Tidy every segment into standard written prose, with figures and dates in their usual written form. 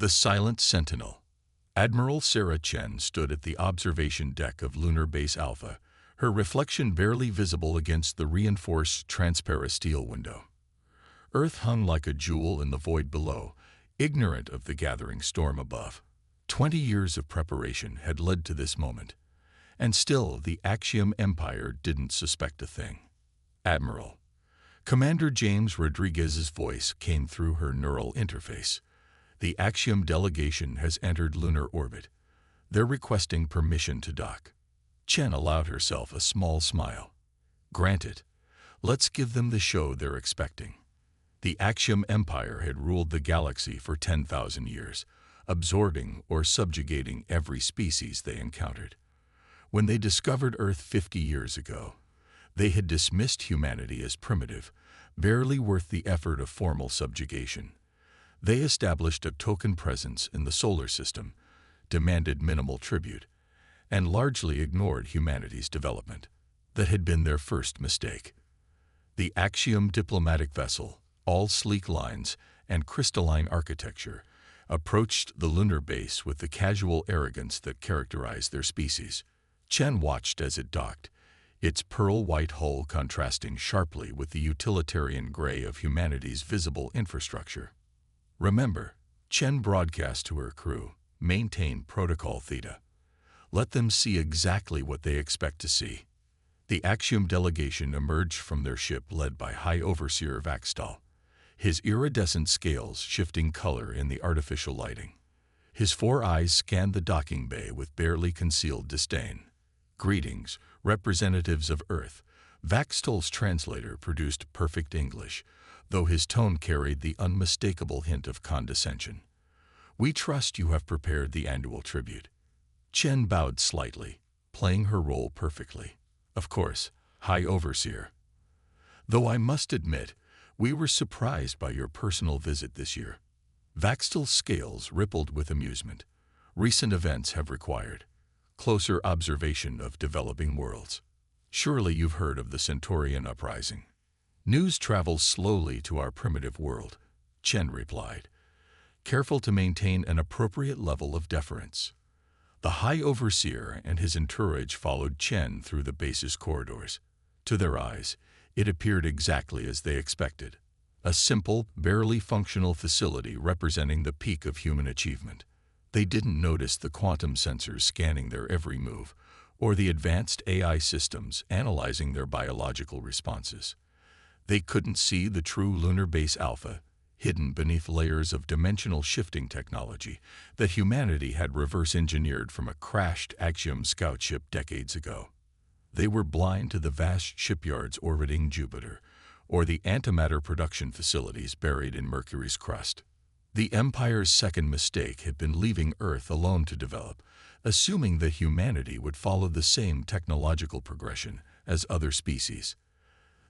The Silent Sentinel. Admiral Sarah Chen stood at the observation deck of Lunar Base Alpha, her reflection barely visible against the reinforced transparent steel window. Earth hung like a jewel in the void below, ignorant of the gathering storm above. 20 years of preparation had led to this moment, and still the HFY Empire didn't suspect a thing. Admiral. Commander James Rodriguez's voice came through her neural interface. The HFY delegation has entered lunar orbit. They're requesting permission to dock. Chen allowed herself a small smile. Granted. Let's give them the show they're expecting. The HFY Empire had ruled the galaxy for 10,000 years, absorbing or subjugating every species they encountered. When they discovered Earth 50 years ago, they had dismissed humanity as primitive, barely worth the effort of formal subjugation. They established a token presence in the solar system, demanded minimal tribute, and largely ignored humanity's development. That had been their first mistake. The HFY diplomatic vessel, all sleek lines and crystalline architecture, approached the lunar base with the casual arrogance that characterized their species. Chen watched as it docked, its pearl-white hull contrasting sharply with the utilitarian gray of humanity's visible infrastructure. Remember, Chen broadcast to her crew, maintain Protocol Theta. Let them see exactly what they expect to see. The HFY delegation emerged from their ship led by High Overseer Vaxtal, his iridescent scales shifting color in the artificial lighting. His 4 eyes scanned the docking bay with barely concealed disdain. Greetings, representatives of Earth. Vaxtal's translator produced perfect English, though his tone carried the unmistakable hint of condescension. We trust you have prepared the annual tribute. Chen bowed slightly, playing her role perfectly. Of course, High Overseer. Though I must admit, we were surprised by your personal visit this year. Vaxtal's scales rippled with amusement. Recent events have required closer observation of developing worlds. Surely you've heard of the Centaurian uprising. News travels slowly to our primitive world, Chen replied, careful to maintain an appropriate level of deference. The High Overseer and his entourage followed Chen through the base's corridors. To their eyes, it appeared exactly as they expected. A simple, barely functional facility representing the peak of human achievement. They didn't notice the quantum sensors scanning their every move, or the advanced AI systems analyzing their biological responses. They couldn't see the true Lunar Base Alpha, hidden beneath layers of dimensional shifting technology that humanity had reverse-engineered from a crashed HFY scout ship decades ago. They were blind to the vast shipyards orbiting Jupiter, or the antimatter production facilities buried in Mercury's crust. The Empire's second mistake had been leaving Earth alone to develop, assuming that humanity would follow the same technological progression as other species.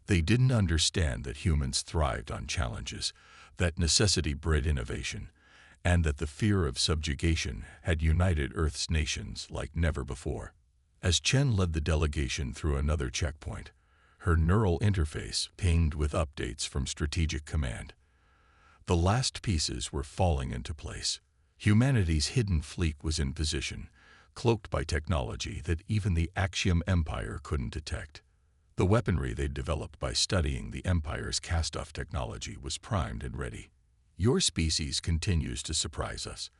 They didn't understand that humans thrived on challenges, that necessity bred innovation, and that the fear of subjugation had united Earth's nations like never before. As Chen led the delegation through another checkpoint, her neural interface pinged with updates from Strategic Command. The last pieces were falling into place. Humanity's hidden fleet was in position, cloaked by technology that even the HFY Empire couldn't detect. The weaponry they'd developed by studying the Empire's cast-off technology was primed and ready. Your species continues to surprise us,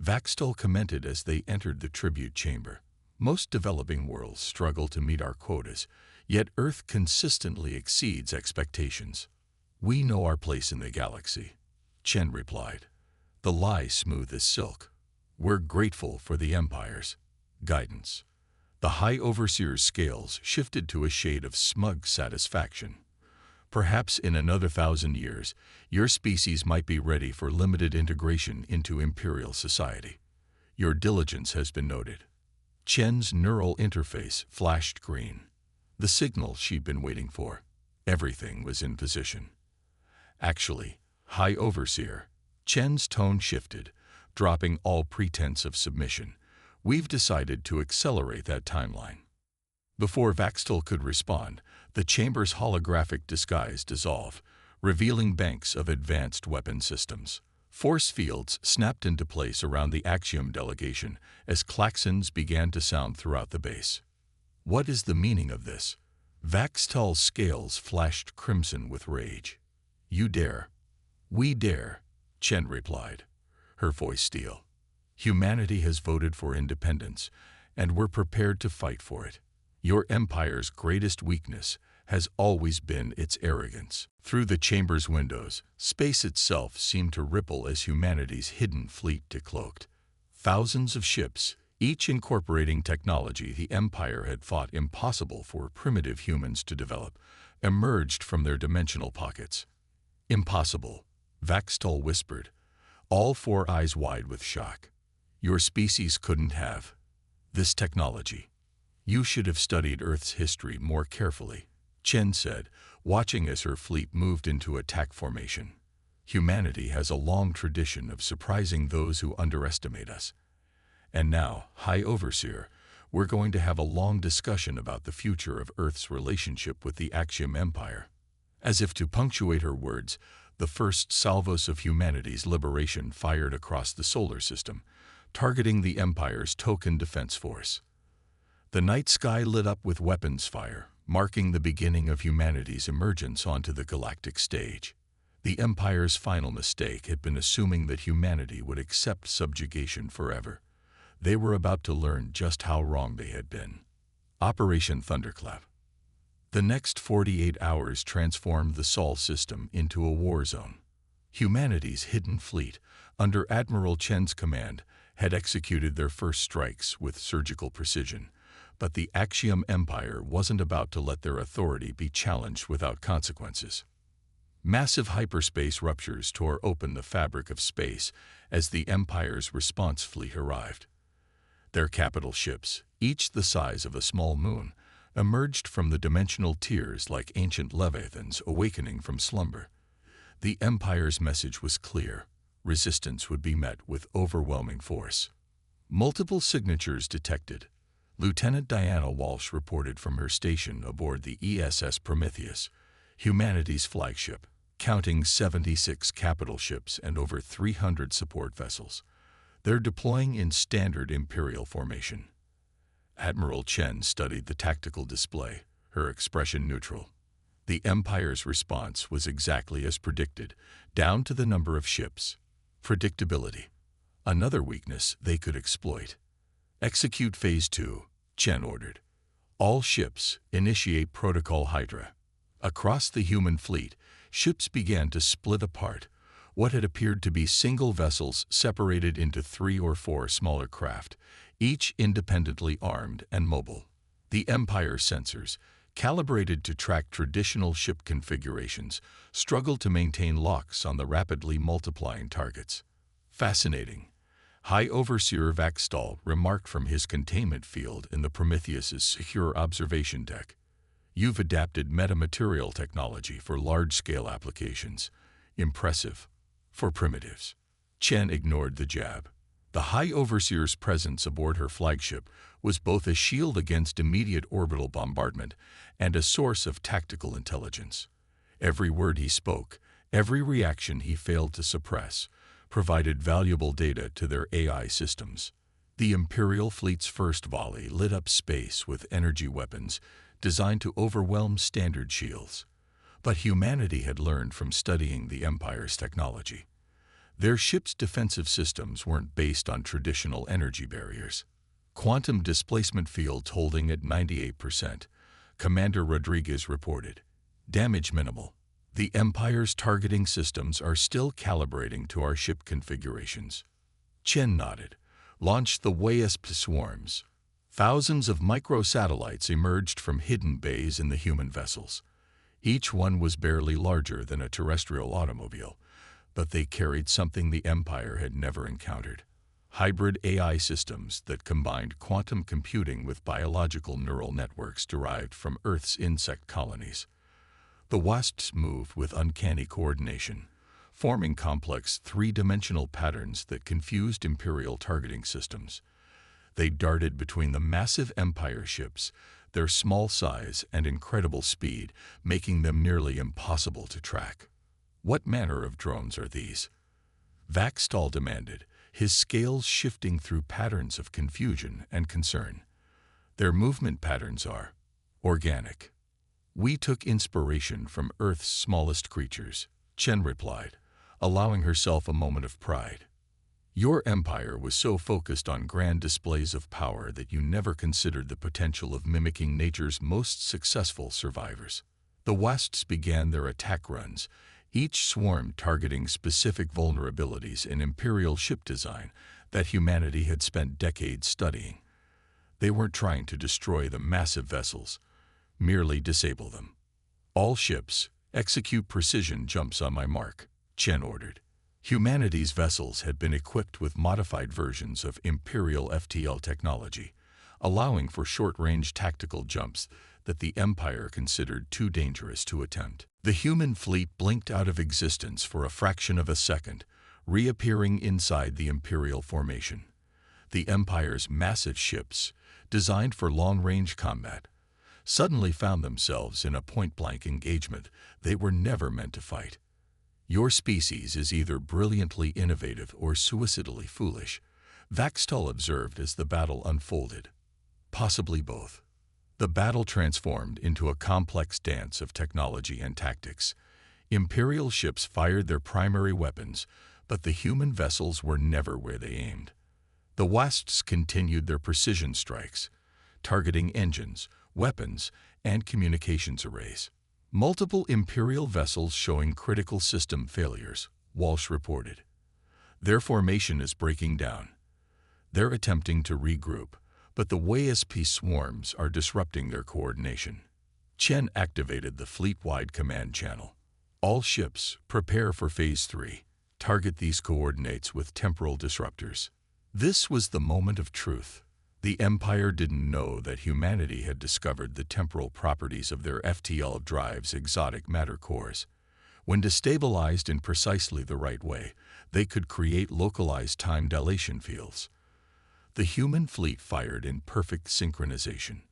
Vaxtal commented as they entered the tribute chamber. Most developing worlds struggle to meet our quotas, yet Earth consistently exceeds expectations. We know our place in the galaxy, Chen replied, the lie smooth as silk. We're grateful for the Empire's guidance. The High Overseer's scales shifted to a shade of smug satisfaction. Perhaps in another 1,000 years, your species might be ready for limited integration into Imperial society. Your diligence has been noted. Chen's neural interface flashed green. The signal she'd been waiting for. Everything was in position. Actually, High Overseer, Chen's tone shifted, dropping all pretense of submission. We've decided to accelerate that timeline. Before Vaxtal could respond, the chamber's holographic disguise dissolved, revealing banks of advanced weapon systems. Force fields snapped into place around the Axiom delegation as klaxons began to sound throughout the base. "What is the meaning of this?" Vaxtal's scales flashed crimson with rage. "You dare." "We dare," Chen replied, her voice steel. "Humanity has voted for independence, and we're prepared to fight for it. Your empire's greatest weakness has always been its arrogance." Through the chamber's windows, space itself seemed to ripple as humanity's hidden fleet decloaked. Thousands of ships, each incorporating technology the Empire had thought impossible for primitive humans to develop, emerged from their dimensional pockets. "Impossible," Vaxtal whispered, all four eyes wide with shock. "Your species couldn't have this technology. You should have studied Earth's history more carefully," Chen said, watching as her fleet moved into attack formation. "Humanity has a long tradition of surprising those who underestimate us. And now, High Overseer, we're going to have a long discussion about the future of Earth's relationship with the Axiom Empire." As if to punctuate her words, the first salvos of humanity's liberation fired across the solar system, targeting the Empire's token defense force. The night sky lit up with weapons fire, marking the beginning of humanity's emergence onto the galactic stage. The Empire's final mistake had been assuming that humanity would accept subjugation forever. They were about to learn just how wrong they had been. Operation Thunderclap. The next 48 hours transformed the Sol system into a war zone. Humanity's hidden fleet, under Admiral Chen's command, had executed their first strikes with surgical precision, but the Axiom Empire wasn't about to let their authority be challenged without consequences. Massive hyperspace ruptures tore open the fabric of space as the Empire's response fleet arrived. Their capital ships, each the size of a small moon, emerged from the dimensional tiers like ancient leviathans awakening from slumber. The Empire's message was clear: resistance would be met with overwhelming force. Multiple signatures detected. Lieutenant Diana Walsh reported from her station aboard the ESS Prometheus, humanity's flagship, counting 76 capital ships and over 300 support vessels. They're deploying in standard Imperial formation. Admiral Chen studied the tactical display, her expression neutral. The Empire's response was exactly as predicted, down to the number of ships. Predictability. Another weakness they could exploit. "Execute Phase 2, Chen ordered. "All ships, initiate Protocol Hydra." Across the human fleet, ships began to split apart. What had appeared to be single vessels separated into 3 or 4 smaller craft, each independently armed and mobile. The Empire sensors, calibrated to track traditional ship configurations, struggled to maintain locks on the rapidly multiplying targets. "Fascinating," High Overseer Vaxtal remarked from his containment field in the Prometheus's secure observation deck. "You've adapted metamaterial technology for large-scale applications. Impressive. For primitives." Chen ignored the jab. The High Overseer's presence aboard her flagship was both a shield against immediate orbital bombardment and a source of tactical intelligence. Every word he spoke, every reaction he failed to suppress, provided valuable data to their AI systems. The Imperial fleet's first volley lit up space with energy weapons designed to overwhelm standard shields. But humanity had learned from studying the Empire's technology. Their ship's defensive systems weren't based on traditional energy barriers. Quantum displacement fields holding at 98%, Commander Rodriguez reported. Damage minimal. The Empire's targeting systems are still calibrating to our ship configurations. Chen nodded. Launched the WASP swarms. Thousands of microsatellites emerged from hidden bays in the human vessels. Each one was barely larger than a terrestrial automobile, but they carried something the Empire had never encountered. Hybrid AI systems that combined quantum computing with biological neural networks derived from Earth's insect colonies. The WASPs moved with uncanny coordination, forming complex three-dimensional patterns that confused Imperial targeting systems. They darted between the massive Empire ships, their small size and incredible speed making them nearly impossible to track. What manner of drones are these? Vaxtall demanded, his scales shifting through patterns of confusion and concern. Their movement patterns are organic. We took inspiration from Earth's smallest creatures, Chen replied, allowing herself a moment of pride. Your empire was so focused on grand displays of power that you never considered the potential of mimicking nature's most successful survivors. The Wasps began their attack runs, each swarm targeting specific vulnerabilities in Imperial ship design that humanity had spent decades studying. They weren't trying to destroy the massive vessels, merely disable them. All ships, execute precision jumps on my mark, Chen ordered. Humanity's vessels had been equipped with modified versions of Imperial FTL technology, allowing for short-range tactical jumps that the Empire considered too dangerous to attempt. The human fleet blinked out of existence for a fraction of a second, reappearing inside the Imperial formation. The Empire's massive ships, designed for long-range combat, suddenly found themselves in a point-blank engagement they were never meant to fight. Your species is either brilliantly innovative or suicidally foolish, Vaxtall observed as the battle unfolded. Possibly both. The battle transformed into a complex dance of technology and tactics. Imperial ships fired their primary weapons, but the human vessels were never where they aimed. The Wasps continued their precision strikes, targeting engines, weapons, and communications arrays. Multiple Imperial vessels showing critical system failures, Walsh reported. Their formation is breaking down. They're attempting to regroup, but the WASP swarms are disrupting their coordination. Chen activated the fleet-wide command channel. All ships, prepare for Phase 3. Target these coordinates with temporal disruptors. This was the moment of truth. The Empire didn't know that humanity had discovered the temporal properties of their FTL drive's exotic matter cores. When destabilized in precisely the right way, they could create localized time dilation fields. The human fleet fired in perfect synchronization.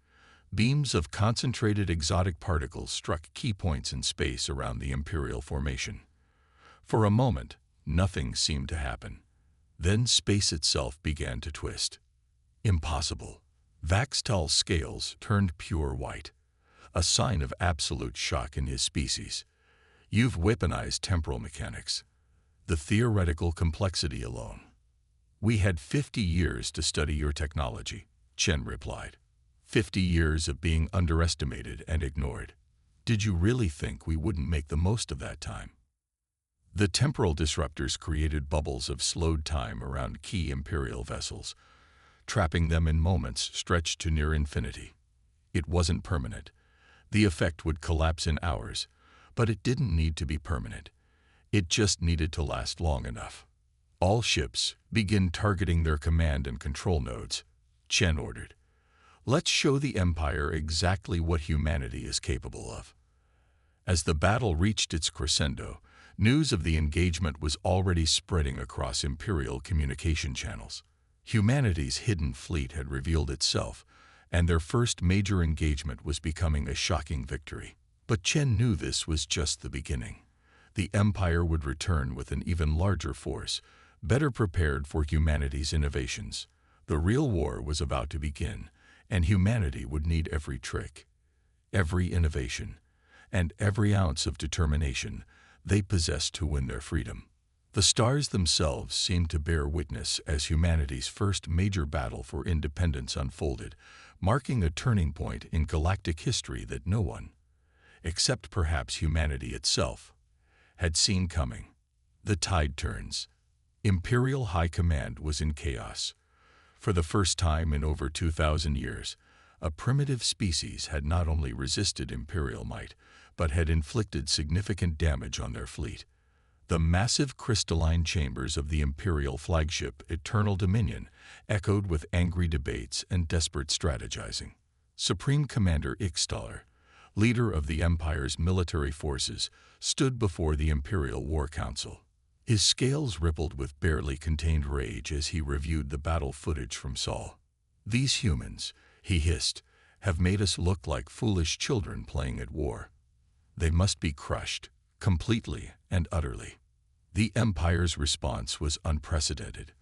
Beams of concentrated exotic particles struck key points in space around the Imperial formation. For a moment, nothing seemed to happen. Then space itself began to twist. Impossible. Vaxtall's scales turned pure white, a sign of absolute shock in his species. You've weaponized temporal mechanics. The theoretical complexity alone. We had 50 years to study your technology, Chen replied. 50 years of being underestimated and ignored. Did you really think we wouldn't make the most of that time? The temporal disruptors created bubbles of slowed time around key Imperial vessels, trapping them in moments stretched to near infinity. It wasn't permanent. The effect would collapse in hours, but it didn't need to be permanent. It just needed to last long enough. All ships, begin targeting their command and control nodes, Chen ordered. Let's show the Empire exactly what humanity is capable of. As the battle reached its crescendo, news of the engagement was already spreading across Imperial communication channels. Humanity's hidden fleet had revealed itself, and their first major engagement was becoming a shocking victory. But Chen knew this was just the beginning. The Empire would return with an even larger force, better prepared for humanity's innovations. The real war was about to begin, and humanity would need every trick, every innovation, and every ounce of determination they possessed to win their freedom. The stars themselves seemed to bear witness as humanity's first major battle for independence unfolded, marking a turning point in galactic history that no one, except perhaps humanity itself, had seen coming. The tide turns. Imperial High Command was in chaos. For the first time in over 2,000 years, a primitive species had not only resisted Imperial might, but had inflicted significant damage on their fleet. The massive crystalline chambers of the Imperial flagship Eternal Dominion echoed with angry debates and desperate strategizing. Supreme Commander Ixtaller, leader of the Empire's military forces, stood before the Imperial War Council. His scales rippled with barely contained rage as he reviewed the battle footage from Sol. These humans, he hissed, have made us look like foolish children playing at war. They must be crushed, completely and utterly. The Empire's response was unprecedented.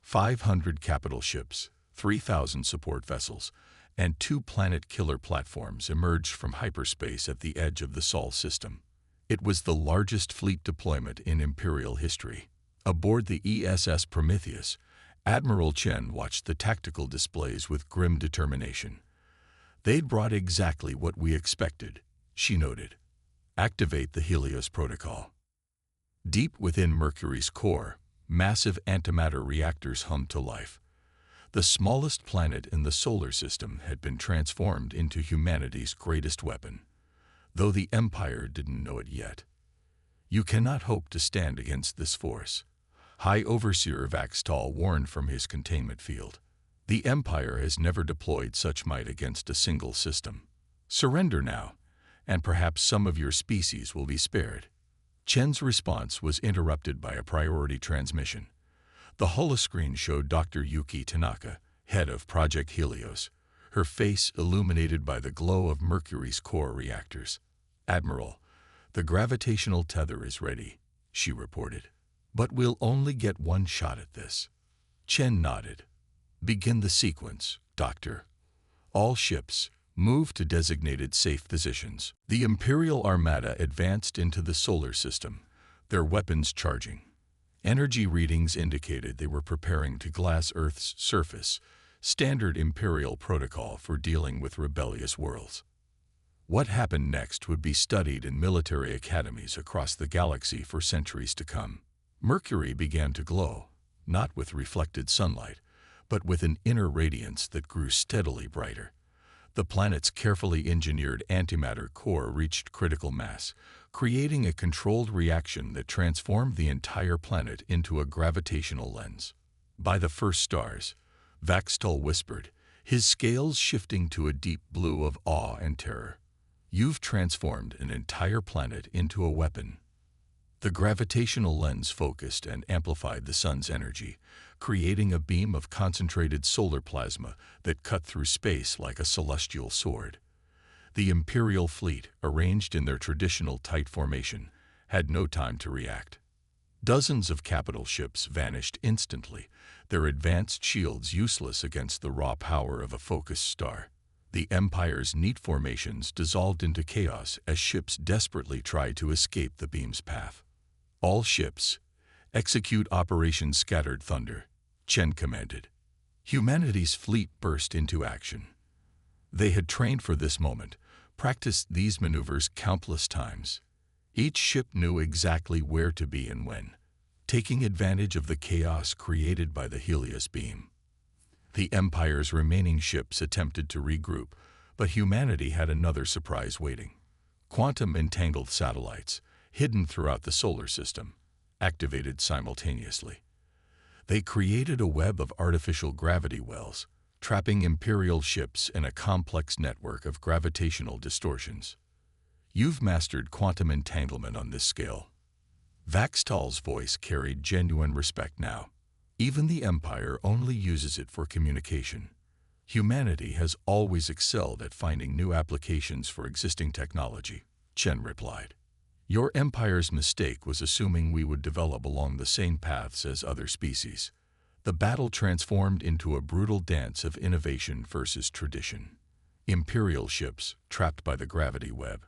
500 capital ships, 3,000 support vessels, and 2 planet-killer platforms emerged from hyperspace at the edge of the Sol system. It was the largest fleet deployment in Imperial history. Aboard the ESS Prometheus, Admiral Chen watched the tactical displays with grim determination. "They'd brought exactly what we expected," she noted. "Activate the Helios protocol." Deep within Mercury's core, massive antimatter reactors hummed to life. The smallest planet in the solar system had been transformed into humanity's greatest weapon, though the Empire didn't know it yet. "You cannot hope to stand against this force," High Overseer Vaxtal warned from his containment field. "The Empire has never deployed such might against a single system. Surrender now, and perhaps some of your species will be spared." Chen's response was interrupted by a priority transmission. The holoscreen showed Dr. Yuki Tanaka, head of Project Helios, her face illuminated by the glow of Mercury's core reactors. "Admiral, the gravitational tether is ready," she reported. "But we'll only get one shot at this." Chen nodded. "Begin the sequence, Doctor. All ships, move to designated safe positions." The Imperial Armada advanced into the solar system, their weapons charging. Energy readings indicated they were preparing to glass Earth's surface, standard Imperial protocol for dealing with rebellious worlds. What happened next would be studied in military academies across the galaxy for centuries to come. Mercury began to glow, not with reflected sunlight, but with an inner radiance that grew steadily brighter. The planet's carefully engineered antimatter core reached critical mass, creating a controlled reaction that transformed the entire planet into a gravitational lens. "By the first stars," Vaxtal whispered, his scales shifting to a deep blue of awe and terror. "You've transformed an entire planet into a weapon." The gravitational lens focused and amplified the sun's energy, creating a beam of concentrated solar plasma that cut through space like a celestial sword. The Imperial fleet, arranged in their traditional tight formation, had no time to react. Dozens of capital ships vanished instantly, their advanced shields useless against the raw power of a focused star. The Empire's neat formations dissolved into chaos as ships desperately tried to escape the beam's path. "All ships, execute Operation Scattered Thunder," Chen commanded. Humanity's fleet burst into action. They had trained for this moment, practiced these maneuvers countless times. Each ship knew exactly where to be and when, taking advantage of the chaos created by the Helios beam. The Empire's remaining ships attempted to regroup, but humanity had another surprise waiting. Quantum-entangled satellites, hidden throughout the solar system, activated simultaneously. They created a web of artificial gravity wells, trapping Imperial ships in a complex network of gravitational distortions. "You've mastered quantum entanglement on this scale." Vaxtal's voice carried genuine respect now. "Even the Empire only uses it for communication. Humanity has always excelled at finding new applications for existing technology," Chen replied. "Your Empire's mistake was assuming we would develop along the same paths as other species." The battle transformed into a brutal dance of innovation versus tradition. Imperial ships, trapped by the gravity web,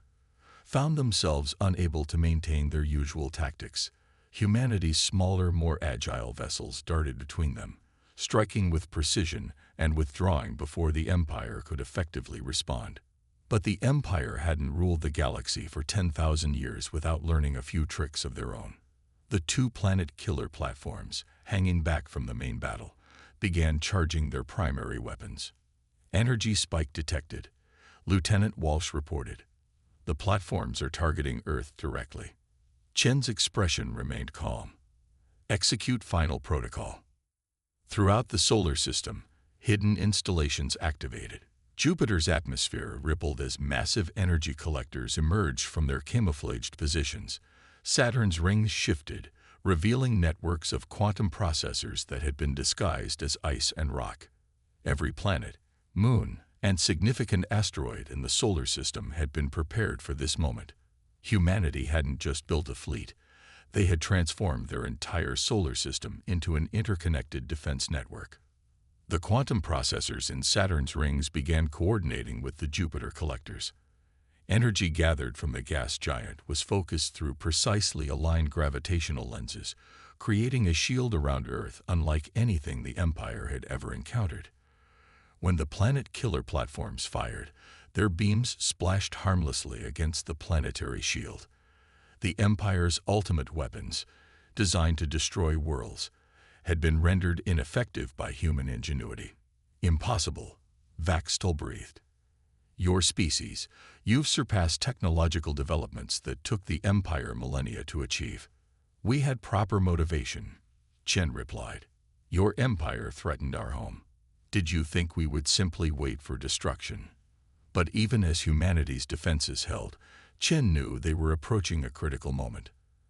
found themselves unable to maintain their usual tactics. Humanity's smaller, more agile vessels darted between them, striking with precision and withdrawing before the Empire could effectively respond. But the Empire hadn't ruled the galaxy for 10,000 years without learning a few tricks of their own. The 2 planet-killer platforms, hanging back from the main battle, began charging their primary weapons. "Energy spike detected," Lieutenant Walsh reported. "The platforms are targeting Earth directly." Chen's expression remained calm. "Execute final protocol." Throughout the solar system, hidden installations activated. Jupiter's atmosphere rippled as massive energy collectors emerged from their camouflaged positions. Saturn's rings shifted, revealing networks of quantum processors that had been disguised as ice and rock. Every planet, moon, and significant asteroid in the solar system had been prepared for this moment. Humanity hadn't just built a fleet. They had transformed their entire solar system into an interconnected defense network. The quantum processors in Saturn's rings began coordinating with the Jupiter collectors. Energy gathered from the gas giant was focused through precisely aligned gravitational lenses, creating a shield around Earth unlike anything the Empire had ever encountered. When the planet killer platforms fired, their beams splashed harmlessly against the planetary shield. The Empire's ultimate weapons, designed to destroy worlds, had been rendered ineffective by human ingenuity. Impossible, Vaxtol breathed. Your species, you've surpassed technological developments that took the Empire millennia to achieve. We had proper motivation, Chen replied. Your empire threatened our home. Did you think we would simply wait for destruction? But even as humanity's defenses held, Chen knew they were approaching a critical moment.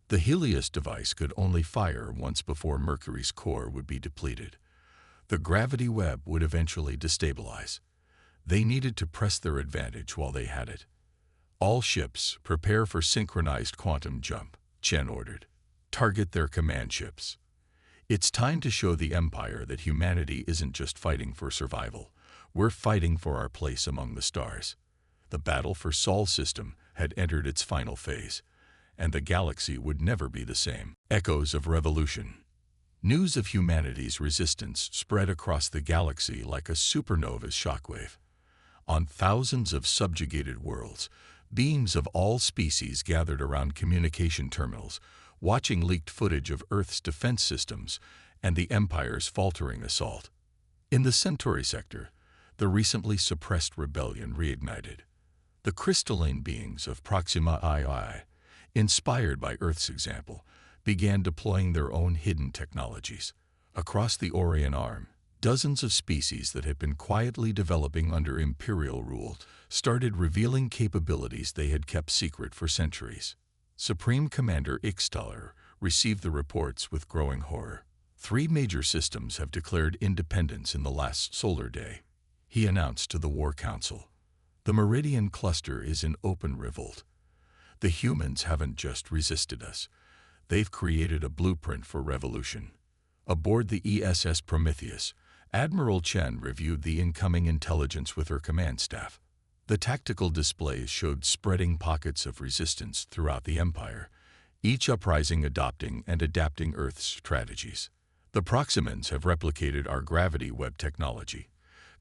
The Helios device could only fire once before Mercury's core would be depleted. The gravity web would eventually destabilize. They needed to press their advantage while they had it. All ships, prepare for synchronized quantum jump, Chen ordered. Target their command ships. It's time to show the Empire that humanity isn't just fighting for survival. We're fighting for our place among the stars. The battle for Sol system had entered its final phase, and the galaxy would never be the same. Echoes of revolution. News of humanity's resistance spread across the galaxy like a supernova's shockwave. On thousands of subjugated worlds, beings of all species gathered around communication terminals, watching leaked footage of Earth's defense systems and the Empire's faltering assault. In the Centauri sector, the recently suppressed rebellion reignited. The crystalline beings of Proxima II, inspired by Earth's example, began deploying their own hidden technologies. Across the Orion Arm, dozens of species that had been quietly developing under imperial rule started revealing capabilities they had kept secret for centuries. Supreme Commander Ixtaller received the reports with growing horror. 3 major systems have declared independence in the last solar day, he announced to the War Council. The Meridian Cluster is in open revolt. The humans haven't just resisted us. They've created a blueprint for revolution. Aboard the ESS Prometheus, Admiral Chen reviewed the incoming intelligence with her command staff. The tactical displays showed spreading pockets of resistance throughout the Empire, each uprising adopting and adapting Earth's strategies. The Proximans have replicated our gravity web technology,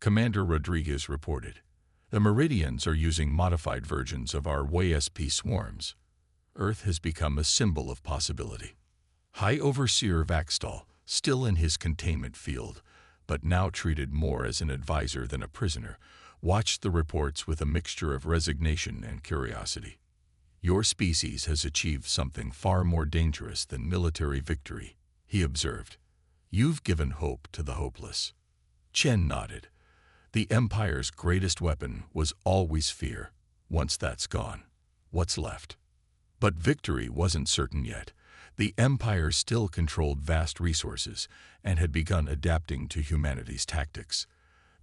Commander Rodriguez reported. The Meridians are using modified versions of our WSP swarms. Earth has become a symbol of possibility. High Overseer Vaxtol, still in his containment field, but now treated more as an advisor than a prisoner, watched the reports with a mixture of resignation and curiosity. Your species has achieved something far more dangerous than military victory, he observed. You've given hope to the hopeless. Chen nodded. The Empire's greatest weapon was always fear. Once that's gone, what's left? But victory wasn't certain yet. The Empire still controlled vast resources and had begun adapting to humanity's tactics.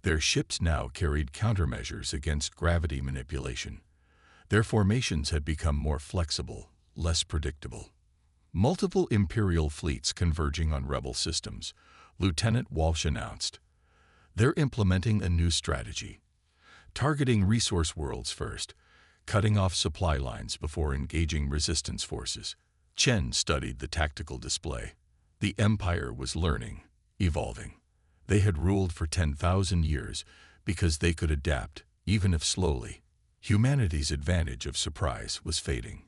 Their ships now carried countermeasures against gravity manipulation. Their formations had become more flexible, less predictable. Multiple Imperial fleets converging on rebel systems, Lieutenant Walsh announced. They're implementing a new strategy, targeting resource worlds first, cutting off supply lines before engaging resistance forces. Chen studied the tactical display. The Empire was learning, evolving. They had ruled for 10,000 years because they could adapt, even if slowly. Humanity's advantage of surprise was fading.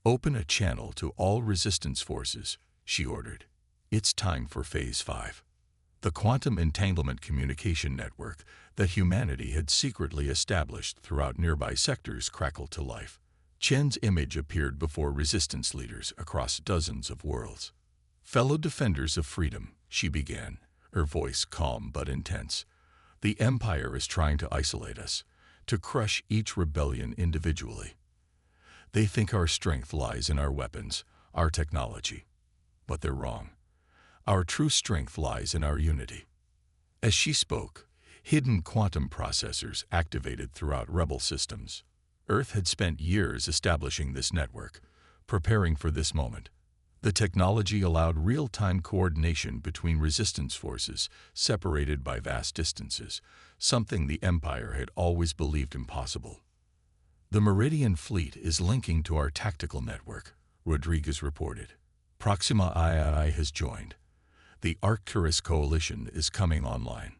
Open a channel to all resistance forces, she ordered. It's time for Phase 5. The quantum entanglement communication network that humanity had secretly established throughout nearby sectors crackled to life. Chen's image appeared before resistance leaders across dozens of worlds. Fellow defenders of freedom, she began, her voice calm but intense. The Empire is trying to isolate us, to crush each rebellion individually. They think our strength lies in our weapons, our technology. But they're wrong. Our true strength lies in our unity. As she spoke, hidden quantum processors activated throughout rebel systems. Earth had spent years establishing this network, preparing for this moment. The technology allowed real-time coordination between resistance forces separated by vast distances, something the Empire had always believed impossible. "The Meridian Fleet is linking to our tactical network," Rodriguez reported. "Proxima II has joined. The Arcturus Coalition is coming online."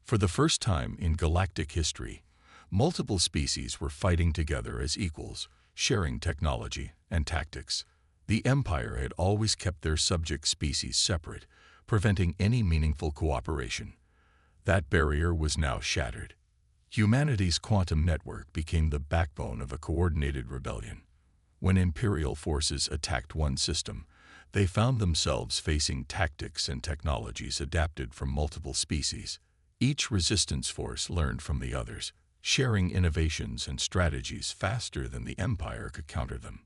For the first time in galactic history, multiple species were fighting together as equals, sharing technology and tactics. The Empire had always kept their subject species separate, preventing any meaningful cooperation. That barrier was now shattered. Humanity's quantum network became the backbone of a coordinated rebellion. When Imperial forces attacked one system, they found themselves facing tactics and technologies adapted from multiple species. Each resistance force learned from the others, sharing innovations and strategies faster than the Empire could counter them.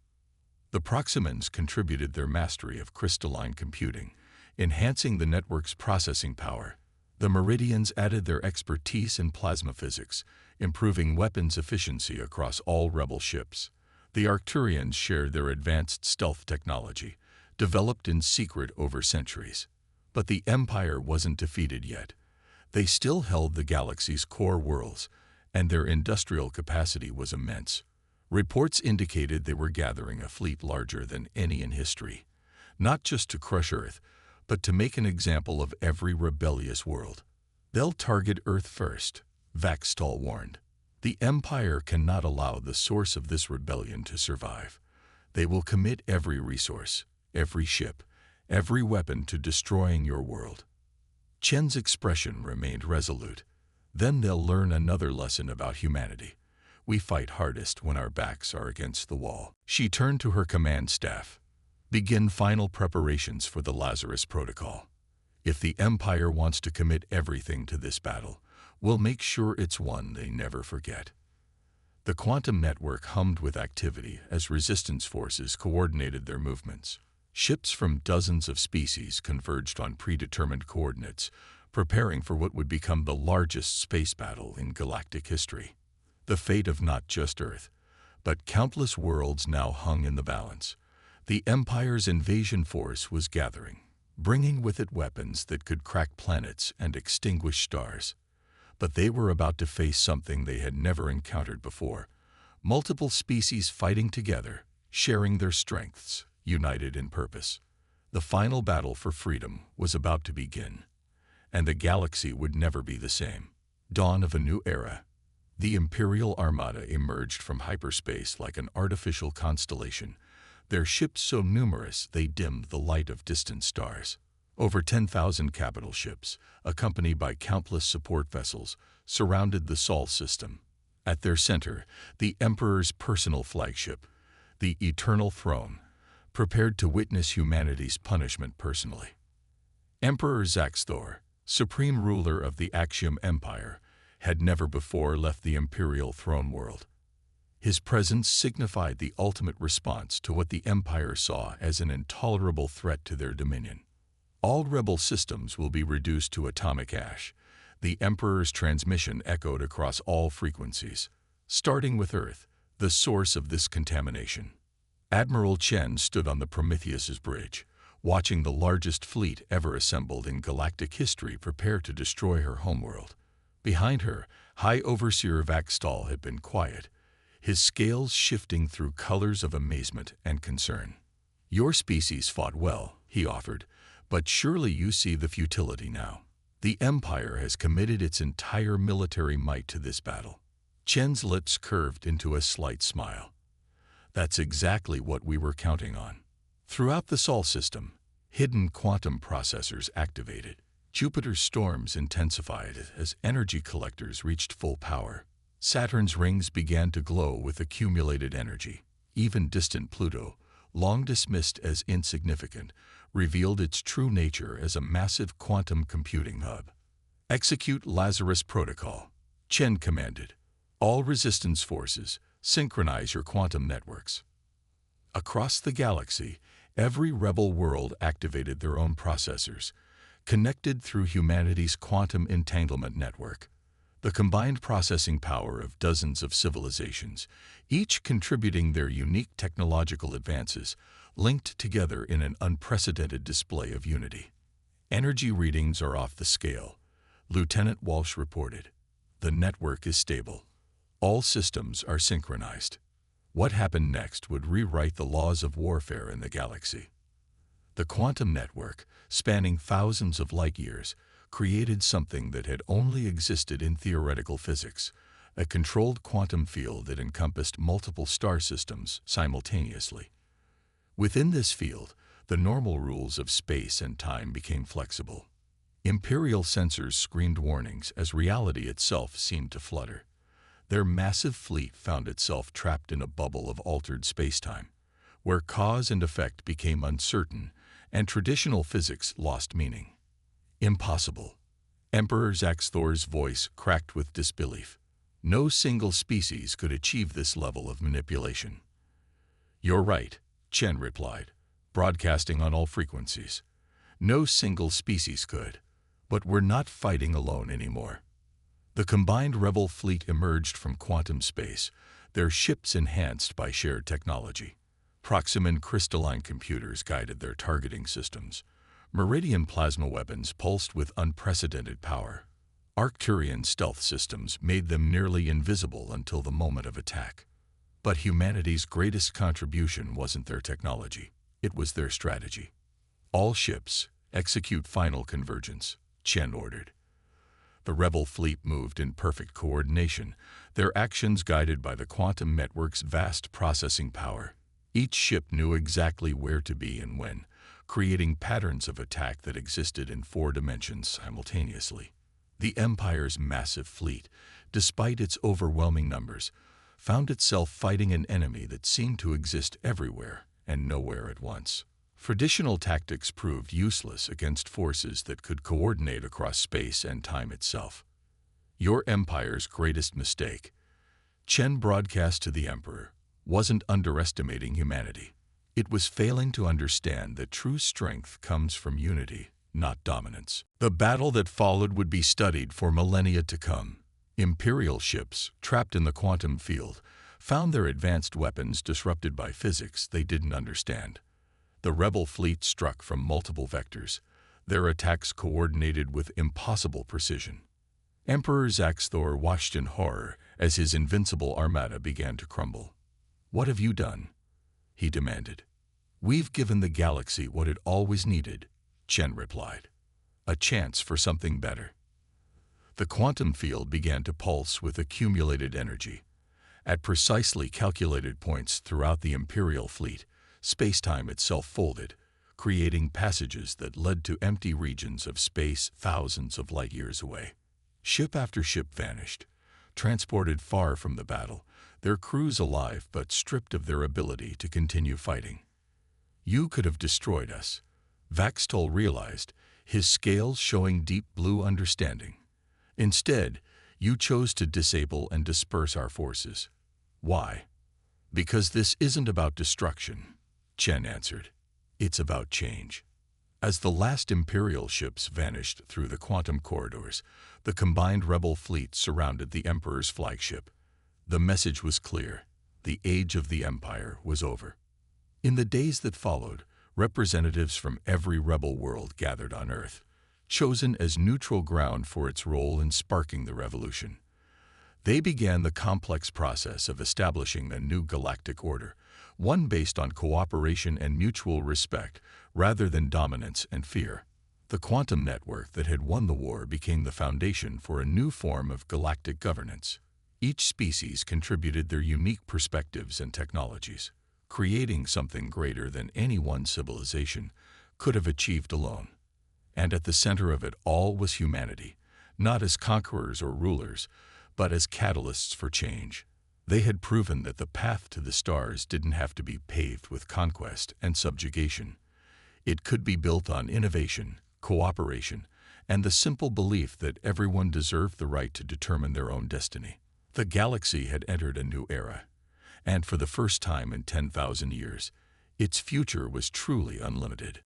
The Proximans contributed their mastery of crystalline computing, enhancing the network's processing power. The Meridians added their expertise in plasma physics, improving weapons efficiency across all rebel ships. The Arcturians shared their advanced stealth technology, developed in secret over centuries. But the Empire wasn't defeated yet. They still held the galaxy's core worlds, and their industrial capacity was immense. Reports indicated they were gathering a fleet larger than any in history, not just to crush Earth, but to make an example of every rebellious world. "They'll target Earth first," Vaxtall warned. "The Empire cannot allow the source of this rebellion to survive. They will commit every resource, every ship, every weapon to destroying your world." Chen's expression remained resolute. "Then they'll learn another lesson about humanity. We fight hardest when our backs are against the wall." She turned to her command staff. "Begin final preparations for the Lazarus Protocol. If the Empire wants to commit everything to this battle, we'll make sure it's one they never forget." The quantum network hummed with activity as resistance forces coordinated their movements. Ships from dozens of species converged on predetermined coordinates, preparing for what would become the largest space battle in galactic history. The fate of not just Earth, but countless worlds now hung in the balance. The Empire's invasion force was gathering, bringing with it weapons that could crack planets and extinguish stars. But they were about to face something they had never encountered before: multiple species fighting together, sharing their strengths, united in purpose. The final battle for freedom was about to begin, and the galaxy would never be the same. Dawn of a new era. The Imperial Armada emerged from hyperspace like an artificial constellation, their ships so numerous they dimmed the light of distant stars. Over 10,000 capital ships, accompanied by countless support vessels, surrounded the Sol system. At their center, the Emperor's personal flagship, the Eternal Throne, prepared to witness humanity's punishment personally. Emperor Zaxthor, supreme ruler of the Axiom Empire, had never before left the Imperial throne world. His presence signified the ultimate response to what the Empire saw as an intolerable threat to their dominion. "All rebel systems will be reduced to atomic ash." The Emperor's transmission echoed across all frequencies, starting with Earth, the source of this contamination. Admiral Chen stood on the Prometheus's bridge, watching the largest fleet ever assembled in galactic history prepare to destroy her homeworld. Behind her, High Overseer Vaxtall had been quiet, his scales shifting through colors of amazement and concern. "Your species fought well," he offered, "but surely you see the futility now. The Empire has committed its entire military might to this battle." Chen's lips curved into a slight smile. "That's exactly what we were counting on." Throughout the Sol system, hidden quantum processors activated. Jupiter's storms intensified as energy collectors reached full power. Saturn's rings began to glow with accumulated energy. Even distant Pluto, long dismissed as insignificant, revealed its true nature as a massive quantum computing hub. "Execute Lazarus Protocol," Chen commanded. "All resistance forces, synchronize your quantum networks." Across the galaxy, every rebel world activated their own processors, connected through humanity's quantum entanglement network. The combined processing power of dozens of civilizations, each contributing their unique technological advances, linked together in an unprecedented display of unity. Energy readings are off the scale, Lieutenant Walsh reported. The network is stable. All systems are synchronized. What happened next would rewrite the laws of warfare in the galaxy. The quantum network, spanning thousands of light years, created something that had only existed in theoretical physics, a controlled quantum field that encompassed multiple star systems simultaneously. Within this field, the normal rules of space and time became flexible. Imperial sensors screamed warnings as reality itself seemed to flutter. Their massive fleet found itself trapped in a bubble of altered spacetime, where cause and effect became uncertain and traditional physics lost meaning. Impossible. Emperor Zaxthor's voice cracked with disbelief. No single species could achieve this level of manipulation. "You're right," Chen replied, broadcasting on all frequencies. "No single species could. But we're not fighting alone anymore." The combined rebel fleet emerged from quantum space, their ships enhanced by shared technology. Proximan crystalline computers guided their targeting systems. Meridian plasma weapons pulsed with unprecedented power. Arcturian stealth systems made them nearly invisible until the moment of attack. But humanity's greatest contribution wasn't their technology, it was their strategy. "All ships, execute final convergence," Chen ordered. The rebel fleet moved in perfect coordination, their actions guided by the quantum network's vast processing power. Each ship knew exactly where to be and when, creating patterns of attack that existed in 4 dimensions simultaneously. The Empire's massive fleet, despite its overwhelming numbers, found itself fighting an enemy that seemed to exist everywhere and nowhere at once. Traditional tactics proved useless against forces that could coordinate across space and time itself. "Your Empire's greatest mistake," Chen broadcast to the Emperor, "wasn't underestimating humanity. It was failing to understand that true strength comes from unity, not dominance." The battle that followed would be studied for millennia to come. Imperial ships, trapped in the quantum field, found their advanced weapons disrupted by physics they didn't understand. The rebel fleet struck from multiple vectors, their attacks coordinated with impossible precision. Emperor Zaxthor watched in horror as his invincible armada began to crumble. "What have you done?" he demanded. "We've given the galaxy what it always needed," Chen replied. "A chance for something better." The quantum field began to pulse with accumulated energy. At precisely calculated points throughout the Imperial fleet, spacetime itself folded, creating passages that led to empty regions of space thousands of light years away. Ship after ship vanished, transported far from the battle, their crews alive but stripped of their ability to continue fighting. "You could have destroyed us," Vaxtol realized, his scales showing deep blue understanding. "Instead, you chose to disable and disperse our forces. Why?" "Because this isn't about destruction," Chen answered. "It's about change." As the last Imperial ships vanished through the quantum corridors, the combined rebel fleet surrounded the Emperor's flagship. The message was clear: the age of the Empire was over. In the days that followed, representatives from every rebel world gathered on Earth, chosen as neutral ground for its role in sparking the revolution. They began the complex process of establishing a new galactic order, one based on cooperation and mutual respect rather than dominance and fear. The quantum network that had won the war became the foundation for a new form of galactic governance. Each species contributed their unique perspectives and technologies, creating something greater than any one civilization could have achieved alone. And at the center of it all was humanity, not as conquerors or rulers, but as catalysts for change. They had proven that the path to the stars didn't have to be paved with conquest and subjugation. It could be built on innovation, cooperation, and the simple belief that everyone deserved the right to determine their own destiny. The galaxy had entered a new era, and for the first time in 10,000 years, its future was truly unlimited.